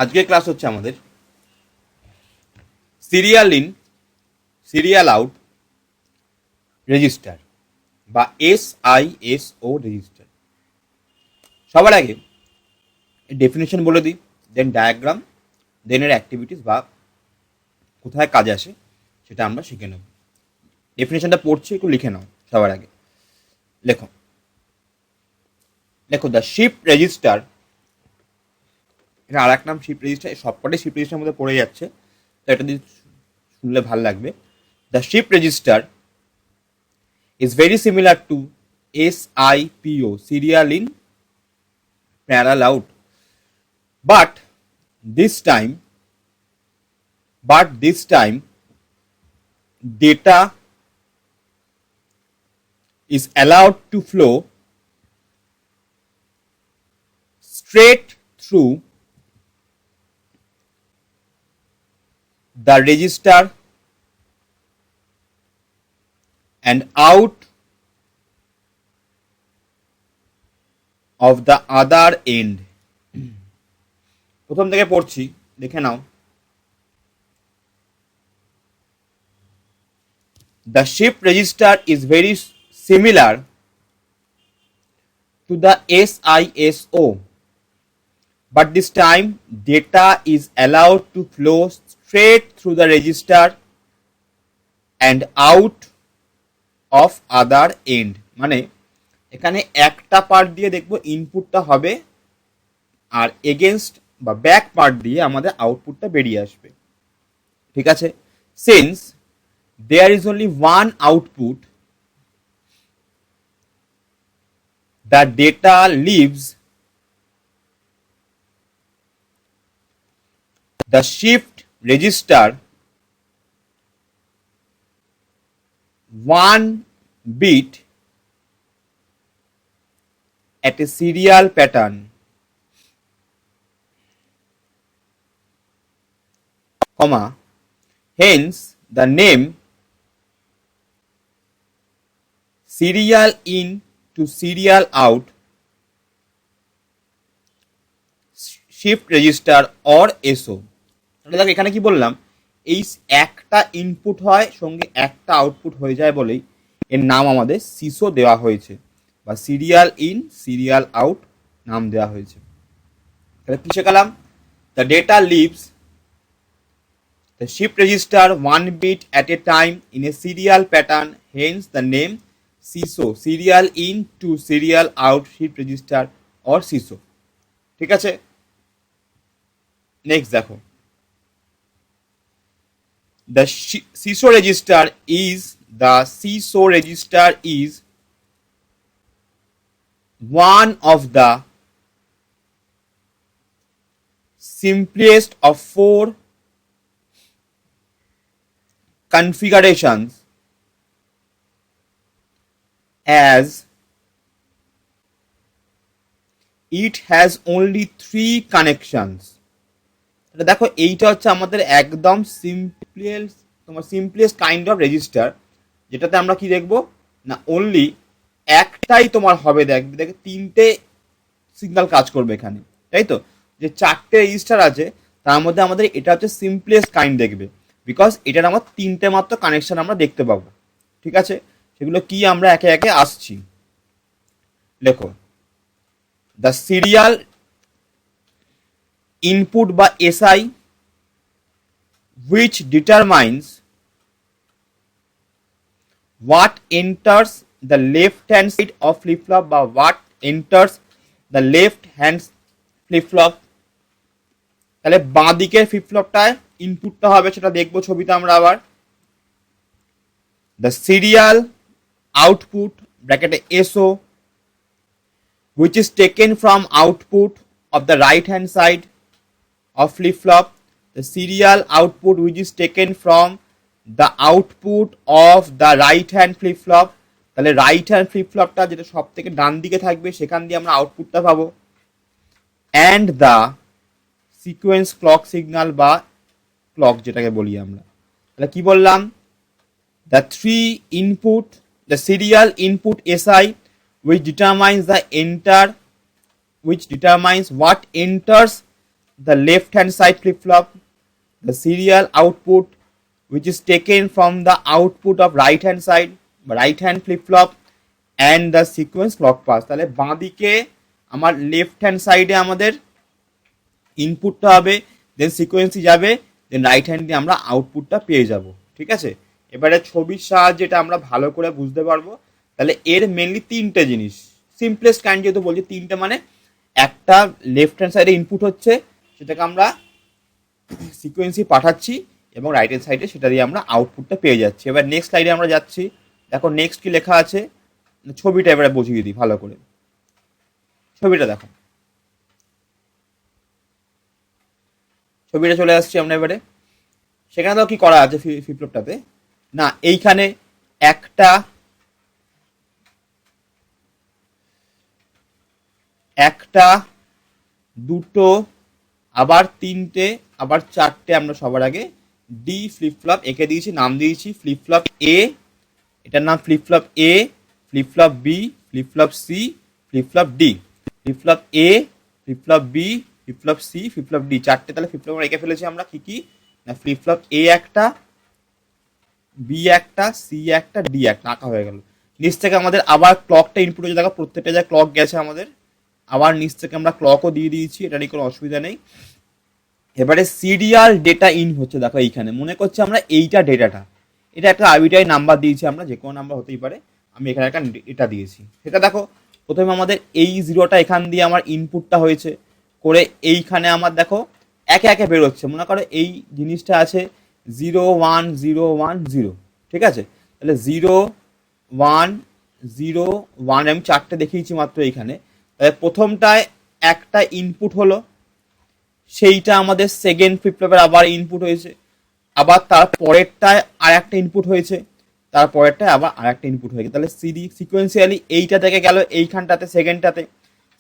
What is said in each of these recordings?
আজকের ক্লাস হচ্ছে আমাদের serial in serial out register বা SISO রেজিস্টার। সবার আগে ডেফিনেশন বলে দিই, দেন ডায়াগ্রাম, দেন এর অ্যাক্টিভিটিস বা কোথায় কাজে আসে সেটা আমরা শিখে নেব। ডেফিনেশনটা পড়ছি, একটু লিখে নাও সবার আগে। লেখো দেখো, দ্য শিফট রেজিস্টার, এটা আর এক নাম শিফট রেজিস্টার, সবকটাই শিফট রেজিস্টারের মধ্যে পড়ে যাচ্ছে, তো এটা দিয়ে শুনলে ভালো লাগবে। The shift register is very similar to SIPO, serial in parallel out, but this time data is allowed to flow straight through the register and out of the other end. প্রথম থেকে পড়ছি, দেখে নাও। The shift register is very similar to the SISO, but this time data is allowed to flow straight through the register and out of other end. মানে এখানে একটা part দিয়ে দেখবো ইনপুটটা হবে, আর এগেনস্ট বা ব্যাক পার্ট দিয়ে আমাদের আউটপুটটা বেরিয়ে আসবে। ঠিক আছে? Since there is only one output, the data leaves the shift register one bit at a serial pattern, comma, hence the name serial in to serial out shift register or SO. দেখো এখানে কি বললাম, এই একটা input হয় সঙ্গে একটা output হয়ে যায় বলেই এর নাম আমাদের সিসো দেওয়া হয়েছে, বা সিরিয়াল ইন সিরিয়াল আউট নাম দেওয়া হয়েছে। তাহলে কি শেখালাম? The data leaves the shift register one bit at a time in a serial pattern, hence the name SISO, serial in to serial out shift register or SISO. ঠিক আছে? Next দেখো, the CISO register is one of the simplest of four configurations, as it has only 3 connections. দেখো এইটা হচ্ছে আমাদের একদম simplest kind of register, যেটাতে আমরা কি দেখবো না, অনলি একটাই তোমার হবে, দেখবে তিনটে সিগন্যাল কাজ করবে এখানে, তাই তো? যে চারটে রেজিস্টার আছে তার মধ্যে আমাদের এটা হচ্ছে সিম্পলেস্ট কাইন্ড দেখবে, বিকজ এটার আমার তিনটে মাত্র কানেকশন আমরা দেখতে পাবো। ঠিক আছে? সেগুলো কি আমরা একে একে আসছি। লেখো, the serial input by SI, which determines what enters the left hand side of flip flop বা what enters the left hand flip flop। তাহলে বাঁ দিকের ফ্লিপ ফ্লপটায় ইনপুটটা হবে, সেটা দেখবো ছবিতে আমরা আবার। the serial output ব্র্যাকেটে SO, which is taken from output of the right hand side of flip flop, the serial output which is taken from the output of the right hand flip flop, তাহলে right hand flip ফ্লপটা যেটা সব থেকে ডান দিকে থাকবে সেখান দিয়ে আমরা আউটপুটটা পাবো, and the sequence clock signal বা ক্লক যেটাকে বলি আমরা। তাহলে কি বললাম? the three input, the serial input SI which determines what enters the left hand side flip flop, the serial output which is taken from the output of right hand side right hand flip flop and the sequence clock pass. তাহলে বাঁ দিকে আমার left hand সাইডে আমাদের ইনপুটটা হবে, দেন সিকোয়েন্সই যাবে, দেন right hand দিয়ে আমরা আউটপুটটা পেয়ে যাব। ঠিক আছে, এবারে ছবির সাহায্যে এটা আমরা ভালো করে বুঝতে পারবো। তাহলে এর মেনলি তিনটে জিনিস, সিম্পলেস্ট কাইন্ড যেহেতু বলছি তিনটে, মানে একটা লেফট হ্যান্ড সাইডে ইনপুট হচ্ছে, সেটাকে আমরা সিকোয়েন্সই পাঠাচ্ছি এবং রাইট হ্যান্ড সাইডে সেটা দিয়ে আমরা আউটপুটটা পেয়ে যাচ্ছি। এবার নেক্সট স্লাইডে আমরা যাচ্ছি, দেখো নেক্সট কি লেখা আছে, ছবিটা এবারে বুঝিয়ে দিই ভালো করে। ছবিটা দেখো, ছবিটা চলে আসছি আমরা এবারে। সেখানে তো কি করা আছে ফ্লিপ ফ্লপটাতে, না এইখানে একটা দুটো আবার তিনটে আবার চারটে আমরা সবার আগে ডি ফ্লিপ ফ্লপ এঁকে দিয়েছি, নাম দিয়েছি ফ্লিপ ফ্লপ এ, এটার নাম flip flop A, flip flop B, flip flop C, flip flop D. Flip flop A, flip flop B, flip flop C, flip flop D, চারটে তাহলে ফ্লিপ ফ্লপ এঁকে ফেলেছি আমরা। কি কি না, ফ্লিপ ফ্লপ এ একটা, বি একটা, সি একটা, ডি একটা আঁকা হয়ে গেল। নিচ থেকে আমাদের আবার ক্লকটা ইনপুট হয়েছে, দেখো প্রত্যেকটা যা ক্লক গেছে আমাদের, আবার নিচ থেকে আমরা ক্লকও দিয়ে দিয়েছি, এটা নিয়ে কোনো অসুবিধা নেই। এবারে সিরিয়াল ডেটা ইন হচ্ছে, দেখো এইখানে মনে করছে আমরা এইটা ডেটাটা, এটা একটা আরবিটারি নাম্বার দিয়েছি আমরা, যে কোনো নাম্বার হতেই পারে, আমি এখানে একটা এটা দিয়েছি। সেটা দেখো প্রথমে আমাদের এই জিরোটা এখান দিয়ে আমার ইনপুটটা হয়েছে করে, এইখানে আমার দেখো একে একে বেরোচ্ছে, মনে করো এই জিনিসটা আছে 0 1 0 1 0, ঠিক আছে, তাহলে 0 1 0 1 আমি চারটে দেখিয়েছি মাত্র এইখানে। তাহলে প্রথমটায় একটা ইনপুট হলো, সেইটা আমাদের সেকেন্ড ফ্লিপ ফ্লপের আবার ইনপুট হয়েছে, আবার তার পরেরটায় আর একটা ইনপুট হয়েছে, তার পরেরটায় আবার আর একটা ইনপুট হয়েছে। তাহলে সিকোয়েন্সিয়ালি এইটা থেকে গেল এইখানটাতে সেকেন্ডটাতে,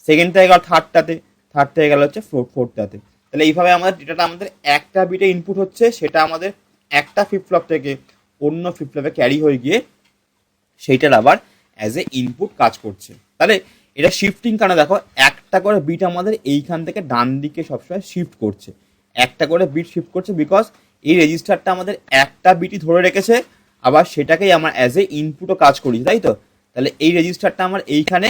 সেকেন্ড থেকে গেল থার্ডটাতে, থার্ড থেকে গেল হচ্ছে ফোর্থটাতে। তাহলে এইভাবে আমাদের ডেটাটা আমাদের একটা বিটে ইনপুট হচ্ছে, সেটা আমাদের একটা ফ্লিপ ফ্লপ থেকে অন্য ফ্লিপ ফ্লপে ক্যারি হয়ে গিয়ে সেইটার আবার অ্যাজ এ ইনপুট কাজ করছে। তাহলে এটা শিফটিং কারণে দেখো একটা করে বিট আমাদের এইখান থেকে ডান দিকে সবসময় শিফট করছে, একটা করে বিট শিফট করছে, বিকজ এই রেজিস্টারটা আমাদের একটা বিটই ধরে রেখেছে, আবার সেটাকেই আমার অ্যাজ এ ইনপুটও কাজ করি, তাই তো। তাহলে এই রেজিস্টারটা আমার এইখানে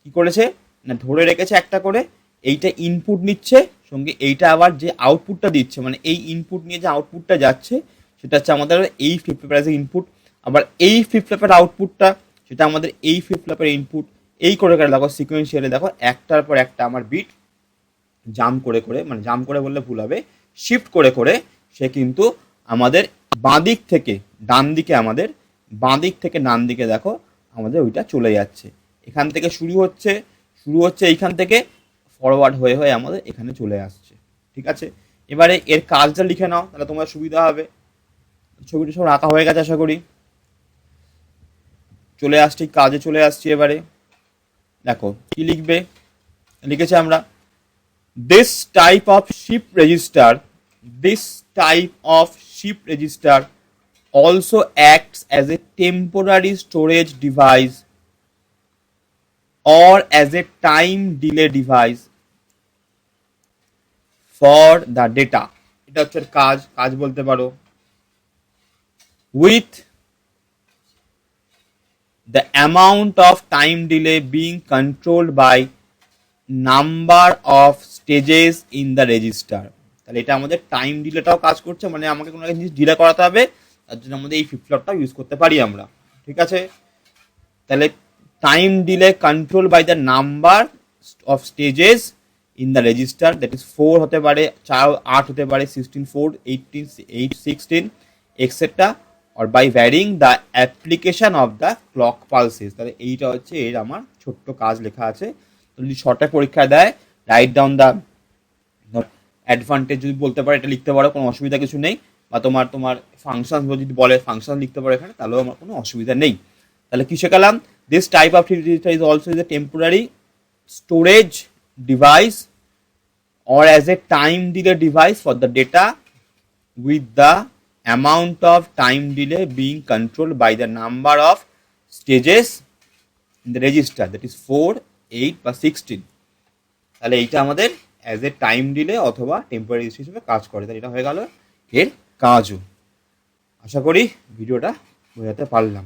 কি করেছে না ধরে রেখেছে একটা করে, এইটা ইনপুট নিচ্ছে, সঙ্গে এইটা আবার যে আউটপুটটা দিচ্ছে, মানে এই ইনপুট নিয়ে যে আউটপুটটা যাচ্ছে সেটা হচ্ছে আমাদের এই ফ্লিপ ফ্লপের অ্যাজ এ ইনপুট, আবার এই ফ্লিপ ফ্লপের আউটপুটটা সেটা আমাদের এই ফ্লিপ ফ্লপের ইনপুট। এই করে করে দেখো সিকোয়েন্সিয়ালি দেখো একটার পর একটা আমার বিট জাম্প করে করে, মানে জাম্প করে বললে ভুল হবে, শিফট করে করে সে কিন্তু আমাদের বাঁ দিক থেকে ডান দিকে, আমাদের বাঁ দিক থেকে ডান দিকে দেখো আমাদের ওইটা চলে যাচ্ছে। এখান থেকে শুরু হচ্ছে এইখান থেকে ফরওয়ার্ড হয়ে হয়ে আমাদের এখানে চলে আসছে। ঠিক আছে, এবারে এর কাজটা লিখে নাও, তাহলে তোমার সুবিধা হবে। ছবিটা সব আঁকা হয়ে গেছে আশা করি, চলে আসছি কাজে চলে আসছি। এবারে দেখো কি লিখবে, লিখেছে আমরা this type of shift register also acts as a temporary storage device or as a time delay device for the data. এটা হচ্ছে কাজ বলতে পারো। with the amount of time delay being controlled by number of stages in the register. তাহলে এটা আমাদের time ডিলেটাও কাজ করছে, মানে আমাকে কোনো একটা জিনিস ডিলে করাতে হবে, তার জন্য আমাদের এই ফ্লিপ ফ্লপটা ইউজ করতে পারি আমরা। ঠিক আছে, তাহলে time delay control by the number of stages in the register, that is 4 হতে পারে, 4 8 হতে পারে, 16 4 18 8 16 etcetera, or by varying the application of the clock pulses. তাহলে এইটা হচ্ছে এর আমার ছোট্ট কাজ লেখা আছে। যদি শর্টে পরীক্ষা দেয়, রাইট ডাউন দ্য অ্যাডভান্টেজ যদি বলতে পারে এটা লিখতে পারো, কোনো অসুবিধা কিছু নেই, বা তোমার ফাংশন যদি বলে ফাংশন লিখতে পারো এখানে, তাহলেও আমার কোনো অসুবিধা নেই। তাহলে কি শেখালাম, this type of register is also is a temporary storage device or as a time delay device for the data with the amount of time delay being controlled by the number of stages in the register, that is 4 8 বা 16। তাহলে এইটা আমাদের as a time delay অথবা temporary register হিসেবে কাজ করে। তাহলে এটা হয়ে গেল এর কাজও। আশা করি ভিডিওটা বোঝাতে পারলাম।